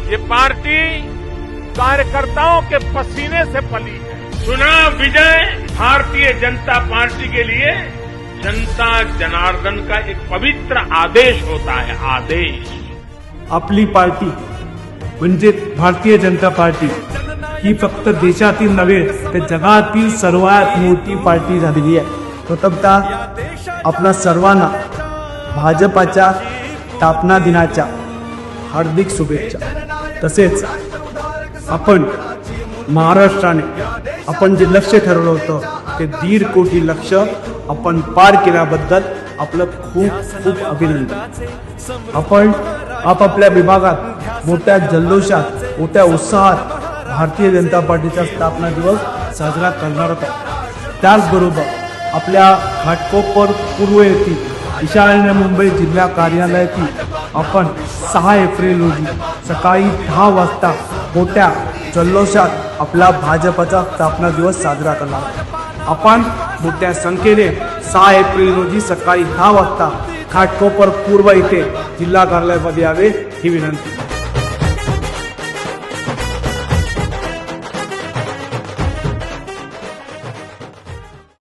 ये पार्टी कार्यकर्ताओं के पसीने से पली है। चुनाव विजय भारतीय जनता पार्टी के लिए जनता जनार्दन का एक पवित्र आदेश होता है, आदेश। आपली पार्टी म्हणजे भारतीय जनता पार्टी ही फक्त देशातील नव्हे तर जगातील सर्वात मोठी पार्टी झालेली आहे। प्रथमतः आपणा सर्वांना भाजपाच्या स्थापना दिनाच्या हार्दिक शुभेच्छा। तसेच आपण महाराष्ट्राने आपण जे लक्ष्य ठरवलं होतं ते 1.5 कोटी लक्ष्य आपण पार केल्याबद्दल आपलं खूप खूप अभिनंदन। आपण आपापल्या विभागात मोठ्या जल्लोषात मोठ्या उत्साहात भारतीय जनता पार्टीचा स्थापना दिवस साजरा करणार आहोत। त्याचबरोबर आपल्या घाटकोपर पूर्व येथील ईशान्य मुंबई जिल्हा कार्यालयातील आपण 6 एप्रिल रोजी सकाळी 10 वाजता मोठ्या जल्लोषात आपला भाजपचा स्थापना दिवस साजरा करणार आहोत। आपण मोठ्या संख्येने 6 एप्रिल रोजी सकाळी 10 वाजता घाटकोपर पूर्व येथे जिल्हा कार्यालयामध्ये यावे ही विनंती।